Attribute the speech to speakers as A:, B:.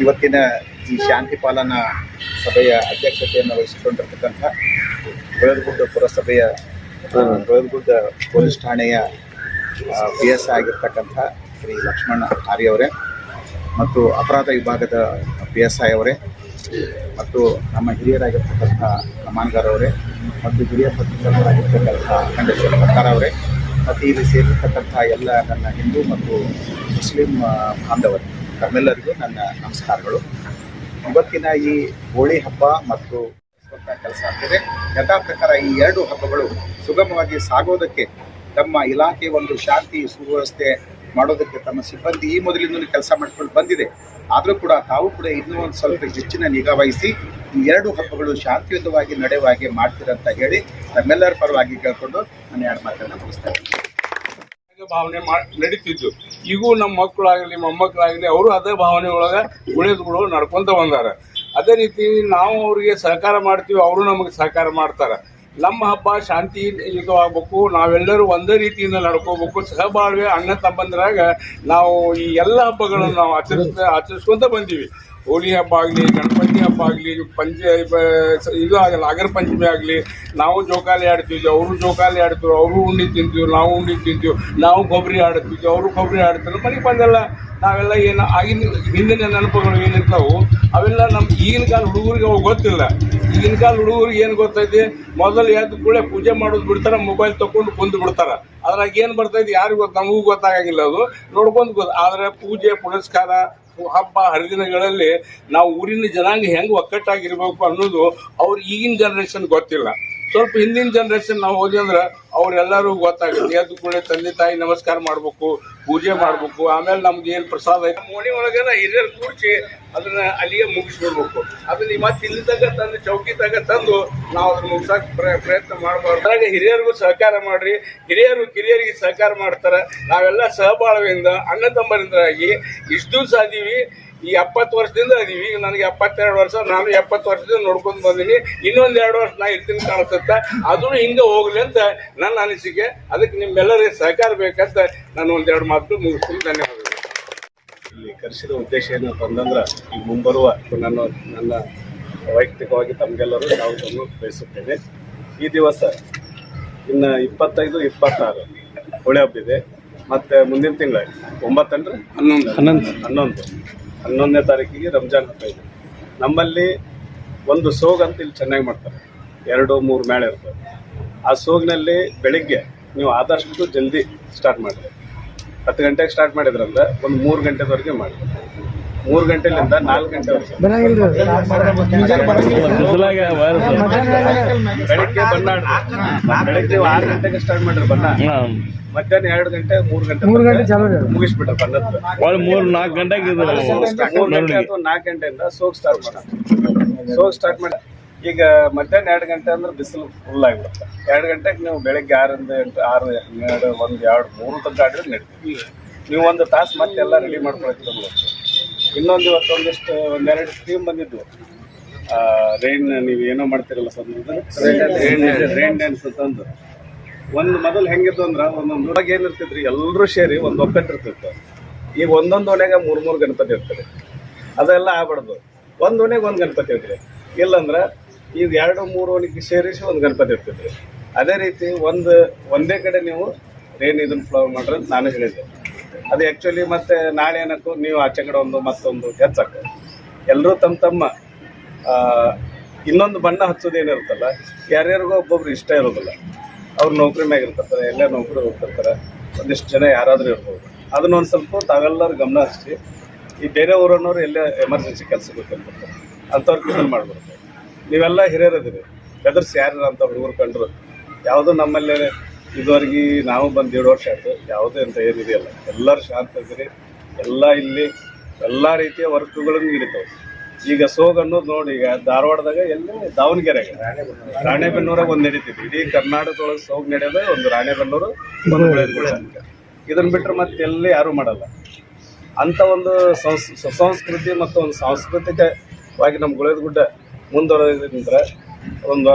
A: ಇವತ್ತಿನ ಈ ಶಾಂತಿ ಪಾಲನಾ ಸಭೆಯ ಅಧ್ಯಕ್ಷತೆಯನ್ನು ವಹಿಸಿಕೊಂಡಿರ್ತಕ್ಕಂಥ ಗುಳೇದಗುಡ್ಡ ಪುರಸಭೆಯ ಗುಳೇದಗುಡ್ಡ ಪೊಲೀಸ್ ಠಾಣೆಯ PS ಆಗಿರ್ತಕ್ಕಂಥ ಶ್ರೀ ಲಕ್ಷ್ಮಣ ಆರ್ಯ ಅವರೇ ಮತ್ತು ಅಪರಾಧ ವಿಭಾಗದ PSI ಅವರೇ ಮತ್ತು ನಮ್ಮ ಹಿರಿಯರಾಗಿರ್ತಕ್ಕಂಥ ಕಮಾನ್ಗಾರ್ ಅವರೇ ಮತ್ತು ಹಿರಿಯ ಪತ್ರಕರ್ತರಾಗಿರ್ತಕ್ಕಂಥ ಅಖಂಡೇಶ್ವರ ಭಟ್ಟಾರ ಅವರೇ ಮತ್ತು ಇಲ್ಲಿ ಸೇರಿರ್ತಕ್ಕಂಥ ಎಲ್ಲ ನನ್ನ ಹಿಂದೂ ಮತ್ತು ಮುಸ್ಲಿಂ ಬಾಂಧವರು ತಮ್ಮೆಲ್ಲರಿಗೂ ನನ್ನ ನಮಸ್ಕಾರಗಳು. ಇವತ್ತಿನ ಈ ಹೋಳಿ ಹಬ್ಬ ಮತ್ತು ಕೆಲಸ ಆಗ್ತಿದೆ. ಯಥಾ ಪ್ರಕಾರ ಈ ಎರಡು ಹಬ್ಬಗಳು ಸುಗಮವಾಗಿ ಸಾಗೋದಕ್ಕೆ ತಮ್ಮ ಇಲಾಖೆ ಒಂದು ಶಾಂತಿ ಸುವ್ಯವಸ್ಥೆ ಮಾಡೋದಕ್ಕೆ ತಮ್ಮ ಸಿಬ್ಬಂದಿ ಈ ಮೊದಲಿಂದಲೂ ಕೆಲಸ ಮಾಡ್ಕೊಂಡು ಬಂದಿದೆ. ಆದರೂ ಕೂಡ ತಾವು ಕೂಡ ಇನ್ನೂ ಒಂದು ಸ್ವಲ್ಪ ಹೆಚ್ಚಿನ ನಿಗಾ ವಹಿಸಿ ಈ ಎರಡು ಹಬ್ಬಗಳು ಶಾಂತಿಯುತವಾಗಿ ನಡೆಯುವಾಗೆ ಮಾಡ್ತೀರಂತ ಹೇಳಿ ನಮ್ಮೆಲ್ಲರ ಪರವಾಗಿ ಕೇಳ್ಕೊಂಡು ನಾನು ಎರಡು ಮಾತನ್ನು ಮುಗಿಸ್ತೇನೆ.
B: ಭಾವನೆ ನಡೀತಿದ್ದು ಈಗೂ ನಮ್ಮ ಮಕ್ಕಳಾಗಲಿ ಮೊಮ್ಮಕ್ಕಳಾಗಲಿ ಅವರು ಅದೇ ಭಾವನೆ ಒಳಗೆ ಗುಳೇದಗುಡ್ಡ ನಡ್ಕೊಂತ ಬಂದಾರ. ಅದೇ ರೀತಿ ನಾವು ಅವರಿಗೆ ಸಹಕಾರ ಮಾಡ್ತೀವಿ, ಅವರು ನಮಗೆ ಸಹಕಾರ ಮಾಡ್ತಾರೆ. ನಮ್ಮ ಹಬ್ಬ ಶಾಂತಿಯುತವಾಗಬೇಕು, ನಾವೆಲ್ಲರೂ ಒಂದೇ ರೀತಿಯಿಂದ ನಡ್ಕೋಬೇಕು. ಸಹಬಾಳ್ವೆ ಅಣ್ಣ ತಮ್ಮಂದಿರಾಗ ನಾವು ಈ ಎಲ್ಲ ಹಬ್ಬಗಳನ್ನು ನಾವು ಆಚರಿಸ್ಕೊಂತ ಬಂದೀವಿ. ಹೋಳಿ ಹಬ್ಬ ಆಗಲಿ, ಗಣಪತಿ ಹಬ್ಬ ಆಗಲಿ, ಇದು ಆಗಲ್ಲ ನಾಗರ ಪಂಚಮಿ ಆಗಲಿ, ನಾವು ಜೋಕಾಲಿ ಆಡ್ತಿದ್ವಿ, ಅವರು ಜೋಕಾಲಿ ಆಡ್ತೀವಿ, ಅವರು ಉಂಡಿ ತಿಂತೀವಿ, ನಾವು ಉಂಡಿ ತಿಂತೀವಿ, ನಾವು ಕೊಬ್ಬರಿ ಆಡ್ತಿದ್ವಿ, ಅವರು ಕೊಬ್ಬರಿ ಆಡ್ತಾರೆ. ಮನೆಗೆ ಬಂದೆಲ್ಲ ನಾವೆಲ್ಲ ಏನು ಆಗಿನ ಹಿಂದಿನ ನೆನಪುಗಳು ಏನಿರ್ತಾವು ಅವೆಲ್ಲ ನಮ್ಮ ಈಗಿನ ಕಾಲ ಹುಡುಗರಿಗೆ ಅವು ಗೊತ್ತಿಲ್ಲ. ಈಗಿನ ಕಾಲ ಹುಡುಗರಿಗೆ ಏನು ಗೊತ್ತೈತಿ, ಮೊದಲು ಎದ್ದು ಕೂಡ ಪೂಜೆ ಮಾಡೋದು ಬಿಡ್ತಾರೆ, ಮೊಬೈಲ್ ತೊಗೊಂಡು ಕುಂದು ಬಿಡ್ತಾರೆ. ಅದ್ರಾಗ ಏನು ಬರ್ತೈತಿ ಯಾರಿಗೂ ಗೊತ್ತು, ನಮಗೂ ಗೊತ್ತಾಗಂಗಿಲ್ಲ. ಅದು ನೋಡ್ಕೊಂಡು ಗೊತ್ತು. ಆದರೆ ಪೂಜೆ ಪುನಸ್ಕಾರ ಹಬ್ಬ ಹರಿದಿನಗಳಲ್ಲಿ ನಾವು ಊರಿನ ಜನಾಂಗ ಹೆಂಗೆ ಒಕ್ಕಟ್ಟಾಗಿರ್ಬೇಕು ಅನ್ನೋದು ಅವ್ರು ಈಗಿನ ಜನ್ರೇಷನ್ ಗೊತ್ತಿಲ್ಲ. ಸ್ವಲ್ಪ ಹಿಂದಿನ ಜನ್ರೇಷನ್ ನಾವು ಹೋದ್ವಿ ಅಂದ್ರೆ ಅವರೆಲ್ಲರೂ ಗೊತ್ತಾಗುತ್ತೆ. ಎದ್ದು ಕೂಡ ತಂದೆ ತಾಯಿ ನಮಸ್ಕಾರ ಮಾಡ್ಬೇಕು, ಪೂಜೆ ಮಾಡ್ಬೇಕು. ಆಮೇಲೆ ನಮ್ಗೆ ಏನು ಪ್ರಸಾದ ಐತೆ ಮೋಣಿ ಒಳಗೆನ ಹಿರಿಯರು ಕೂರಿಸಿ ಅದನ್ನ ಅಲ್ಲಿಗೆ ಮುಗಿಸ್ಬಿಡ್ಬೇಕು. ಅದನ್ನ ಮತ್ತೆ ಇಲ್ಲಿ ತಗ ತಂದು ಚೌಕಿ ತಗ ತಂದು ನಾವು ಅದನ್ನ ಮುಗಿಸೋಕೆ ಪ್ರಯತ್ನ ಮಾಡಬಾರ್ದು. ಹಾಗೆ ಹಿರಿಯರಿಗೂ ಸಹಕಾರ ಮಾಡ್ರಿ, ಹಿರಿಯರು ಕಿರಿಯರಿಗೆ ಸಹಕಾರ ಮಾಡ್ತಾರೆ. ನಾವೆಲ್ಲ ಸಹಬಾಳ್ವೆಯಿಂದ ಅಣ್ಣ ತಮ್ಮರಿಂದಾಗಿ ಇಷ್ಟು ದಿವಸ ಅದೀವಿ. ಈ 70 ವರ್ಷದಿಂದ ಅದೀವಿ. ಈಗ ನನಗೆ 72 ವರ್ಷ, ನಾನು 70 ವರ್ಷದಿಂದ ನೋಡ್ಕೊಂಡು ಬಂದೀನಿ. ಇನ್ನೊಂದು 2 ವರ್ಷ ನಾ ಇರ್ತೀನಿ ಕಾಣಿಸುತ್ತೆ. ಅದೂ ಹಿಂಗೆ ಹೋಗ್ಲಿ ಅಂತ ನನ್ನ ಅನಿಸಿಕೆ. ಅದಕ್ಕೆ ನಿಮ್ಮೆಲ್ಲರಿಗೆ ಸಹಕಾರ ಬೇಕಂತ ನಾನು ಒಂದೆರಡು ಮಾತು ಮುಗಿಸ್ತೀನಿ. ಧನ್ಯವಾದಗಳು.
C: ಇಲ್ಲಿ ಕರೆಸಿದ ಉದ್ದೇಶ ಏನಪ್ಪ ಅಂತಂದ್ರೆ ಈ ಮುಂಬರುವ ನನ್ನ ವೈಯಕ್ತಿಕವಾಗಿ ತಮಗೆಲ್ಲರೂ ಯಾವುದನ್ನು ಬಯಸುತ್ತೇನೆ. ಈ ದಿವಸ ಇನ್ನು 25, 26 ಹೋಳಿ ಹಬ್ಬ ಇದೆ. ಮತ್ತು ಮುಂದಿನ ತಿಂಗಳ 11ನೇ ತಾರೀಕಿಗೆ ರಂಜಾನ್ ಹಬ್ಬ ಇದೆ. ನಮ್ಮಲ್ಲಿ ಒಂದು ಸೋಗ್ ಅಂತ ಇಲ್ಲಿ ಚೆನ್ನಾಗಿ ಮಾಡ್ತಾರೆ. 2-3 ಮೇಳ ಇರ್ತವೆ. ಆ ಸೋಗಿನಲ್ಲಿ ಬೆಳಿಗ್ಗೆ ನೀವು ಆದಷ್ಟು ಜಲ್ದಿ ಸ್ಟಾರ್ಟ್ ಮಾಡಿರಿ. 10 ಗಂಟೆಗೆ ಸ್ಟಾರ್ಟ್ ಮಾಡಿದ್ರಂದ್ರೆ ಒಂದು 3 ಗಂಟೆವರೆಗೆ ಮಾಡಿ. 3 ಗಂಟೆಲಿಂದ 4 ಗಂಟೆವರೆಗೆ ಬೆಳಿಗ್ಗೆ ಬಣ್ಣ ಆಡ್ರಿ. ಬೆಳಿಗ್ಗೆ 6 ಗಂಟೆಗೆ ಸ್ಟಾರ್ಟ್ ಮಾಡಿರಿ ಬಣ್ಣ. ಮಧ್ಯಾಹ್ನ 2 ಗಂಟೆ 3 ಗಂಟೆ ಮುಗಿಸ್ಬಿಟ್ರೆ ಬಣ್ಣದ
D: 3-4 ಗಂಟೆಗೆ
C: 3 ಗಂಟೆ ಅಥವಾ 4 ಗಂಟೆಯಿಂದ ಸೋಗ್ ಸ್ಟಾರ್ಟ್ ಮಾಡಿ. ಈಗ ಮಧ್ಯಾಹ್ನ 2 ಗಂಟೆ ಅಂದ್ರೆ ಬಿಸಿಲು ಫುಲ್ ಆಗಿಬಿಡುತ್ತೆ. 2 ಗಂಟೆಗೆ ನೀವು ಬೆಳಗ್ಗೆ 6ರಿಂದ 8, 6, 12, 1, 2, 3 ತನಕ ಆಡಿದ್ರೆ ನಡೀತೀವಿ. ನೀವು 1 ತಾಸು ಮತ್ತೆಲ್ಲ ರೆಡಿ ಮಾಡ್ಕೊಳ್ತೀವಿ. ಇನ್ನೊಂದು ಇವತ್ತೊಂದಿಷ್ಟು 2 ಟೀಮ್ ಬಂದಿದ್ವು. ರೈನ್ ನೀವು ಏನೋ ಮಾಡ್ತಿರಲ್ಲ ರೈನ್ ಡ್ಯಾನ್ಸ್ ಅಂತಂದು ಒಂದು ಮೊದಲು ಹೆಂಗಿತ್ತು ಅಂದ್ರೆ ಒಂದೊಂದು ಊರಾಗ ಏನಿರ್ತಿದ್ರಿ ಎಲ್ಲರೂ ಸೇರಿ ಒಂದು ಒಕ್ಕಟ್ಟಿರ್ತಿತ್ತು. ಈಗ ಒಂದೊಂದು ಓಣ್ಯಾಗ 3 ಗಣಪತಿ ಇರ್ತದೆ. ಅದೆಲ್ಲ ಆಗ್ಬಾರ್ದು. ಒಂದು ಓಣ್ಯಾಗ 1 ಗಣಪತಿ ಇರ್ತೀರಿ. ಇಲ್ಲಂದ್ರೆ ಈಗ 2-3 ಓಣಿಗೆ ಸೇರಿಸಿ 1 ಗಣಪತಿ ಇರ್ತಿದ್ರಿ. ಅದೇ ರೀತಿ ಒಂದೇ ಕಡೆ ನೀವು ಇದನ್ನು ಫ್ಲೋ ಮಾಡ್ರೆ ನಾನು ಹೇಳಿದ್ದೆ. ಅದು ಆ್ಯಕ್ಚುಲಿ ಮತ್ತೆ ನಾಳೆ ಏನಕ್ಕೂ ನೀವು ಆಚೆ ಕಡೆ ಮತ್ತೊಂದು ಹೆಚ್ಚಕ್ಕೆ ಎಲ್ಲರೂ ತಮ್ಮ ಇನ್ನೊಂದು ಬಣ್ಣ ಹಚ್ಚೋದು ಏನಿರುತ್ತಲ್ಲ, ಯಾರ್ಯಾರಿಗೂ ಒಬ್ಬೊಬ್ರು ಇಷ್ಟ ಇರೋದಿಲ್ಲ. ಅವ್ರು ನೌಕರಿ ಮ್ಯಾಗ ಇರ್ತಿರ್ತಾರೆ, ಎಲ್ಲ ನೌಕರಿ ಹೋಗ್ತಿರ್ತಾರೆ. ಒಂದಿಷ್ಟು ಜನ ಯಾರಾದರೂ ಇರ್ಬೋದು. ಅದನ್ನೊಂದು ಸ್ವಲ್ಪ ತಾವೆಲ್ಲರೂ ಗಮನ ಹಚ್ಚಿ ಈ ಬೇರೆ ಊರನ್ನೋರು ಎಲ್ಲೇ ಎಮರ್ಜೆನ್ಸಿ ಕೆಲಸಕ್ಕೆ ಹೋಗ್ತಿರ್ತಾರೆ ಅಂಥವ್ರಿಗೆ ಇದನ್ನು ಮಾಡ್ಬಿಡ್ತಾರೆ. ನೀವೆಲ್ಲ ಹಿರಿಯರಿದ್ದೀರಿ, ಬೆದರ್ಸಿ ಯಾರು ಅಂತ ಹುಡುಗರು ಕಂಡ್ರು ಯಾವುದೂ ನಮ್ಮಲ್ಲೇ ಇದುವರೆಗೆ ನಾವು ಬಂದು 1.5 ವರ್ಷ ಆಯಿತು. ಯಾವುದೇ ಅಂತ ಏನಿದೆಯಲ್ಲ, ಎಲ್ಲರೂ ಶಾಂತ ಇದ್ದೀರಿ. ಎಲ್ಲ ಇಲ್ಲಿ ಎಲ್ಲ ರೀತಿಯ ವರ್ಕ್ಗಳನ್ನು ನಡೀತಾವೆ. ಈಗ ಸೋಗ್ ಅನ್ನೋದು ನೋಡಿ, ಈಗ ಧಾರವಾಡದಾಗ ಎಲ್ಲಿ ದಾವಣಗೆರೆಗೆ ರಾಣೆಬೆನ್ನೂರಾಗ ಒಂದು ನಡೀತಿದ್ವಿ. ಇಡೀ ಕರ್ನಾಟಕದೊಳಗೆ ಸೋಗ್ ನಡೆಯೋದೇ ಒಂದು ರಾಣೆಬೆನ್ನೂರು, ಒಂದು ಗುಳೇದಗುಡ್ಡ. ಇದನ್ನು ಬಿಟ್ಟರೆ ಮತ್ತೆ ಎಲ್ಲಿ ಯಾರೂ ಮಾಡಲ್ಲ. ಅಂಥ ಒಂದು ಸುಸಂಸ್ಕೃತಿ ಮತ್ತು ಒಂದು ಸಾಂಸ್ಕೃತಿಕವಾಗಿ ನಮ್ಮ ಗುಳೇದಗುಡ್ಡ ಮುಂದುವರೆದ್ರೆ ಒಂದು